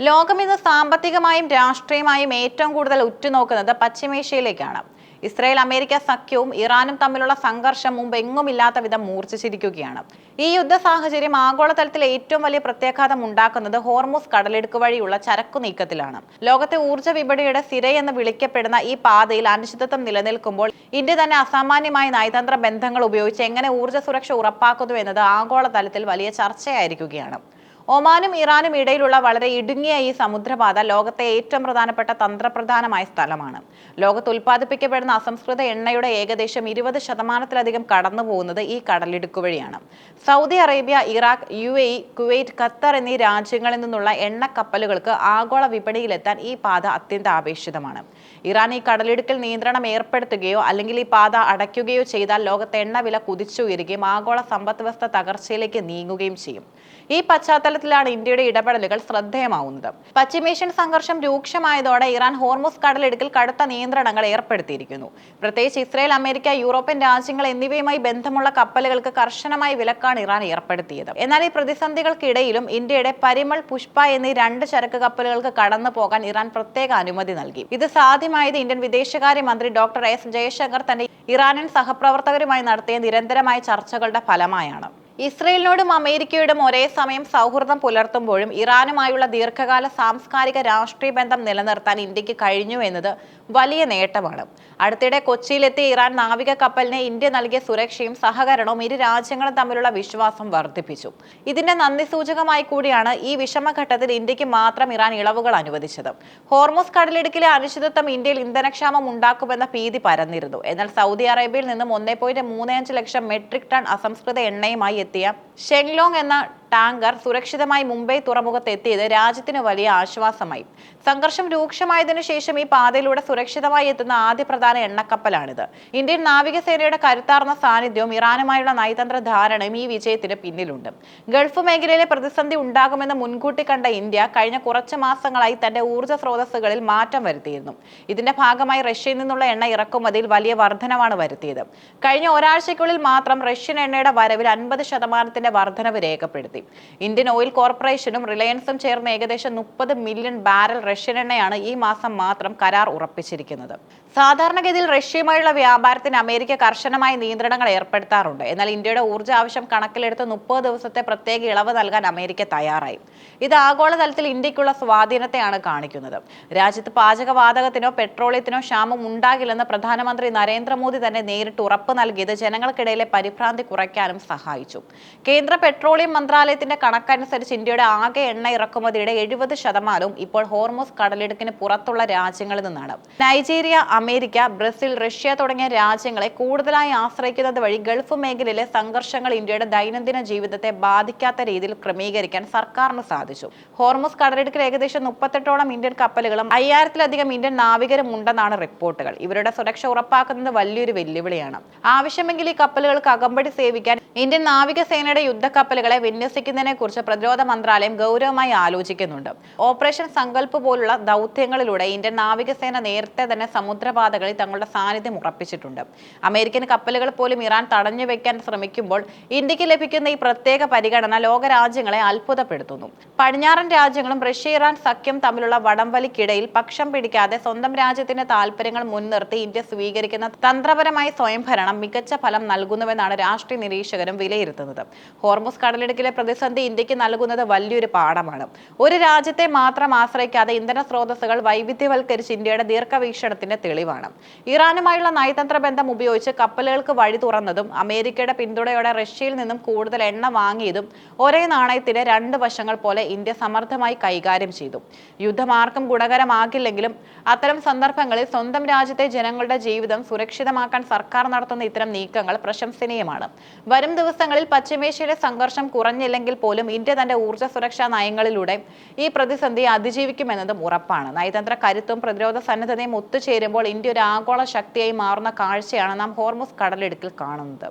ലോകം ഇന്ന് സാമ്പത്തികമായും രാഷ്ട്രീയമായും ഏറ്റവും കൂടുതൽ ഉറ്റുനോക്കുന്നത് പശ്ചിമേഷ്യയിലേക്കാണ്. ഇസ്രായേൽ അമേരിക്ക സഖ്യവും ഇറാനും തമ്മിലുള്ള സംഘർഷം മുമ്പെങ്ങുമില്ലാത്ത വിധം മൂർച്ഛിച്ചിരിക്കുകയാണ്. ഈ യുദ്ധ സാഹചര്യം ആഗോളതലത്തിൽ ഏറ്റവും വലിയ പ്രത്യാഘാതം ഉണ്ടാക്കുന്നത് ഹോർമുസ് കടലിടുക്ക് വഴിയുള്ള ചരക്കു നീക്കത്തിലാണ്. ലോകത്തെ ഊർജ്ജ വിപണിയുടെ സിരയെന്ന് വിളിക്കപ്പെടുന്ന ഈ പാതയിൽ അനിശ്ചിതത്വം നിലനിൽക്കുമ്പോൾ ഇന്ത്യ തന്നെ അസാമാന്യമായ നയതന്ത്ര ബന്ധങ്ങൾ ഉപയോഗിച്ച് എങ്ങനെ ഊർജ്ജ സുരക്ഷ ഉറപ്പാക്കുന്നു എന്നത് ആഗോളതലത്തിൽ വലിയ ചർച്ചയായിരിക്കുകയാണ്. ഒമാനും ഇറാനും ഇടയിലുള്ള വളരെ ഇടുങ്ങിയ ഈ സമുദ്രപാത ലോകത്തെ ഏറ്റവും പ്രധാനപ്പെട്ട തന്ത്രപ്രധാനമായ സ്ഥലമാണ്. ലോകത്ത് ഉൽപ്പാദിപ്പിക്കപ്പെടുന്ന അസംസ്കൃത എണ്ണയുടെ ഏകദേശം 20% കടന്നു പോകുന്നത് ഈ കടലിടുക്ക് വഴിയാണ്. Saudi Arabia, Iraq, UAE, Kuwait, Qatar എന്നീ രാജ്യങ്ങളിൽ നിന്നുള്ള എണ്ണ കപ്പലുകൾക്ക് ആഗോള വിപണിയിലെത്താൻ ഈ പാത അത്യന്താപേക്ഷിതമാണ്. ഇറാൻ ഈ കടലിടുക്കിൽ നിയന്ത്രണം ഏർപ്പെടുത്തുകയോ അല്ലെങ്കിൽ ഈ പാത അടയ്ക്കുകയോ ചെയ്താൽ ലോകത്തെ എണ്ണ വില കുതിച്ചുയരുകയും ആഗോള സമ്പദ് വ്യവസ്ഥ തകർച്ചയിലേക്ക് നീങ്ങുകയും ചെയ്യും. ഈ പശ്ചാത്തലത്തിലാണ് ഇന്ത്യയുടെ ഇടപെടലുകൾ ശ്രദ്ധേയമാവുന്നത്. പശ്ചിമേഷ്യൻ സംഘർഷം രൂക്ഷമായതോടെ ഇറാൻ ഹോർമുസ് കടലിടുക്കിൽ കടുത്ത നിയന്ത്രണങ്ങൾ ഏർപ്പെടുത്തിയിരിക്കുന്നു. പ്രത്യേകിച്ച് ഇസ്രായേൽ, അമേരിക്ക, യൂറോപ്യൻ രാജ്യങ്ങൾ എന്നിവയുമായി ബന്ധമുള്ള കപ്പലുകൾക്ക് കർശനമായ വിലക്കാണ് ഇറാൻ ഏർപ്പെടുത്തിയത്. എന്നാൽ ഈ പ്രതിസന്ധികൾക്കിടയിലും ഇന്ത്യയുടെ പരിമൾ, പുഷ്പ എന്നീ 2 ചരക്ക് കപ്പലുകൾക്ക് കടന്നു പോകാൻ ഇറാൻ പ്രത്യേക അനുമതി നൽകി. ഇത് സാധ്യമായത് ഇന്ത്യൻ വിദേശകാര്യമന്ത്രി ഡോക്ടർ എസ് ജയശങ്കർ തന്റെ ഇറാനിയൻ സഹപ്രവർത്തകരുമായി നടത്തിയ നിരന്തരമായ ചർച്ചകളുടെ ഫലമായാണ്. ഇസ്രയേലിനോടും അമേരിക്കയോടും ഒരേ സമയം സൗഹൃദം പുലർത്തുമ്പോഴും ഇറാനുമായുള്ള ദീർഘകാല സാംസ്കാരിക രാഷ്ട്രീയ ബന്ധം നിലനിർത്താൻ ഇന്ത്യക്ക് കഴിഞ്ഞു എന്നത് വലിയ നേട്ടമാണ്. അടുത്തിടെ കൊച്ചിയിലെത്തിയ ഇറാൻ നാവിക കപ്പലിന് ഇന്ത്യ നൽകിയ സുരക്ഷയും സഹകരണവും ഇരു രാജ്യങ്ങളും തമ്മിലുള്ള വിശ്വാസം വർദ്ധിപ്പിച്ചു. ഇതിന്റെ നന്ദി സൂചകമായി കൂടിയാണ് ഈ വിഷമഘട്ടത്തിൽ ഇന്ത്യക്ക് മാത്രം ഇറാൻ ഇളവുകൾ അനുവദിച്ചത്. ഹോർമുസ് കടലിടുക്കിലെ അനിശ്ചിതത്വം ഇന്ത്യയിൽ ഇന്ധനക്ഷാമം ഉണ്ടാക്കുമെന്ന ഭീതി പരന്നിരുന്നു. എന്നാൽ സൗദി അറേബ്യയിൽ നിന്നും 1.35 ലക്ഷം മെട്രിക് ടൺ അസംസ്കൃത എണ്ണയുമായി എത്തിയ ഷെങ്ലോങ് എന്ന ടാങ്കർ സുരക്ഷിതമായി മുംബൈ തുറമുഖത്ത് എത്തിയത് രാജ്യത്തിന് വലിയ ആശ്വാസമായി. സംഘർഷം രൂക്ഷമായതിനു ശേഷം ഈ പാതയിലൂടെ സുരക്ഷിതമായി എത്തുന്ന ആദ്യ പ്രധാന എണ്ണക്കപ്പലാണിത്. ഇന്ത്യൻ നാവികസേനയുടെ കരുത്താർന്ന സാന്നിധ്യവും ഇറാനുമായുള്ള നയതന്ത്ര ധാരണയും ഈ വിജയത്തിന് പിന്നിലുണ്ട്. ഗൾഫ് മേഖലയിലെ പ്രതിസന്ധി ഉണ്ടാകുമെന്ന് മുൻകൂട്ടി കണ്ട ഇന്ത്യ കഴിഞ്ഞ കുറച്ച് മാസങ്ങളായി തന്റെ ഊർജ്ജ സ്രോതസ്സുകളിൽ മാറ്റം വരുത്തിയിരുന്നു. ഇതിന്റെ ഭാഗമായി റഷ്യയിൽ നിന്നുള്ള എണ്ണ ഇറക്കുമതിയിൽ വലിയ വർധനവാണ് വരുത്തിയത്. കഴിഞ്ഞ ഒരാഴ്ചയ്ക്കുള്ളിൽ മാത്രം റഷ്യൻ എണ്ണയുടെ വരവിൽ 50% വർധനവ് രേഖപ്പെടുത്തി. ഇന്ത്യൻ ഓയിൽ കോർപ്പറേഷനും റിലയൻസും ചേർന്ന് ഏകദേശം 30 മില്യൺ ബാരൽ റഷ്യൻ എണ്ണയാണ് ഈ മാസം മാത്രം കരാർ ഉറപ്പിച്ചിരിക്കുന്നത്. സാധാരണഗതിയിൽ റഷ്യയുമായുള്ള വ്യാപാരത്തിന് അമേരിക്ക കർശനമായ നിയന്ത്രണങ്ങൾ ഏർപ്പെടുത്താറുണ്ട്. എന്നാൽ ഇന്ത്യയുടെ ഊർജ്ജ ആവശ്യം കണക്കിലെടുത്ത് 30 ദിവസത്തെ പ്രത്യേക ഇളവ് നൽകാൻ അമേരിക്ക തയ്യാറായി. ഇത് ആഗോളതലത്തിൽ ഇന്ത്യക്കുള്ള സ്വാധീനത്തെയാണ് കാണിക്കുന്നത്. രാജ്യത്ത് പാചകവാതകത്തിനോ പെട്രോളിയത്തിനോ ക്ഷാമം ഉണ്ടാകില്ലെന്ന് പ്രധാനമന്ത്രി നരേന്ദ്രമോദി തന്നെ നേരിട്ട് ഉറപ്പ് നൽകിയത് ജനങ്ങൾക്കിടയിലെ പരിഭ്രാന്തി കുറയ്ക്കാനും സഹായിച്ചു. കേന്ദ്ര പെട്രോളിയം മന്ത്രാലയത്തിന്റെ കണക്കനുസരിച്ച് ഇന്ത്യയുടെ ആകെ എണ്ണ ഇറക്കുമതിയുടെ 70% ഇപ്പോൾ ഹോർമുസ് കടലിടുക്കിന് പുറത്തുള്ള രാജ്യങ്ങളിൽ നിന്നാണ്. നൈജീരിയ, അമേരിക്ക, ബ്രസീൽ, റഷ്യ തുടങ്ങിയ രാജ്യങ്ങളെ കൂടുതലായി ആശ്രയിക്കുന്നത് വഴി ഗൾഫ് മേഖലയിലെ സംഘർഷങ്ങൾ ഇന്ത്യയുടെ ദൈനംദിന ജീവിതത്തെ ബാധിക്കാത്ത രീതിയിൽ ക്രമീകരിക്കാൻ സർക്കാരിന് സാധിച്ചു. ഹോർമുസ് കടലിടുക്കിൽ ഏകദേശം 38ഓളം ഇന്ത്യൻ കപ്പലുകളും 5000-ലധികം ഇന്ത്യൻ നാവികരും ഉണ്ടെന്നാണ് റിപ്പോർട്ടുകൾ. ഇവരുടെ സുരക്ഷ ഉറപ്പാക്കുന്നത് വലിയൊരു വെല്ലുവിളിയാണ്. ആവശ്യമെങ്കിൽ ഈ കപ്പലുകൾക്ക് അകമ്പടി സേവിക്കാൻ ഇന്ത്യൻ നാവികസേനയുടെ യുദ്ധക്കപ്പലുകളെ വിന്യസിക്കുന്നതിനെ കുറിച്ച് പ്രതിരോധ മന്ത്രാലയം ഗൗരവമായി ആലോചിക്കുന്നുണ്ട്. ഓപ്പറേഷൻ സങ്കൽപ് പോലുള്ള ദൗത്യങ്ങളിലൂടെ ഇന്ത്യൻ നാവികസേന നേരത്തെ തന്നെ സമുദ്രപാതകളിൽ തങ്ങളുടെ സാന്നിധ്യം ഉറപ്പിച്ചിട്ടുണ്ട്. അമേരിക്കൻ കപ്പലുകൾ പോലും ഇറാൻ തടഞ്ഞു വെക്കാൻ ശ്രമിക്കുമ്പോൾ ഇന്ത്യക്ക് ലഭിക്കുന്ന ഈ പ്രത്യേക പരിഗണന ലോകരാജ്യങ്ങളെ അത്ഭുതപ്പെടുത്തുന്നു. പടിഞ്ഞാറൻ രാജ്യങ്ങളും റഷ്യ ഇറാൻ സഖ്യം തമ്മിലുള്ള വടംവലിക്കിടയിൽ പക്ഷം പിടിക്കാതെ സ്വന്തം രാജ്യത്തിന്റെ താൽപര്യങ്ങൾ മുൻനിർത്തി ഇന്ത്യ സ്വീകരിക്കുന്ന തന്ത്രപരമായ സ്വയംഭരണം മികച്ച ഫലം നൽകുന്നുവെന്നാണ് രാഷ്ട്രീയ നിരീക്ഷകരും വിലയിരുത്തുന്നത്. ഹോർമുസ് കടലിടുക്കിലെ പ്രതിസന്ധി ഇന്ത്യക്ക് നൽകുന്നത് വലിയൊരു പാഠമാണ്. ഒരു രാജ്യത്തെ മാത്രം ആശ്രയിക്കാതെ ഇന്ധന സ്രോതസ്സുകൾ വൈവിധ്യവൽക്കരിച്ച് ഇന്ത്യയുടെ ദീർഘവീക്ഷണത്തിന്റെ തെളിവാണ്. ഇറാനുമായുള്ള നയതന്ത്ര ബന്ധം ഉപയോഗിച്ച് കപ്പലുകൾക്ക് വഴി തുറന്നതും അമേരിക്കയുടെ പിന്തുണയോടെ റഷ്യയിൽ നിന്നും കൂടുതൽ എണ്ണ വാങ്ങിയതും ഒരേ നാണയത്തിന്റെ 2 വശങ്ങൾ പോലെ ഇന്ത്യ സമർത്ഥമായി കൈകാര്യം ചെയ്തു. യുദ്ധം ആർക്കും ഗുണകരമാകില്ലെങ്കിലും അത്തരം സന്ദർഭങ്ങളിൽ സ്വന്തം രാജ്യത്തെ ജനങ്ങളുടെ ജീവിതം സുരക്ഷിതമാക്കാൻ സർക്കാർ നടത്തുന്ന ഇത്തരം നീക്കങ്ങൾ പ്രശംസനീയമാണ്. വരും ദിവസങ്ങളിൽ പശ്ചിമേഷ്യയിലെ സംഘർഷം കുറഞ്ഞില്ലെങ്കിൽ പോലും ഇന്ത്യ തന്റെ ഊർജ്ജ സുരക്ഷാ നയങ്ങളിലൂടെ ഈ പ്രതിസന്ധിയെ അതിജീവിക്കുമെന്നതും ഉറപ്പാണ്. നയതന്ത്ര കരുത്തും പ്രതിരോധ സന്നദ്ധതയും ഒത്തുചേരുമ്പോൾ ഇന്ത്യ ഒരു ആഗോള ശക്തിയായി മാറുന്ന കാഴ്ചയാണ് നാം ഹോർമുസ് കടലിടുക്കിൽ കാണുന്നത്.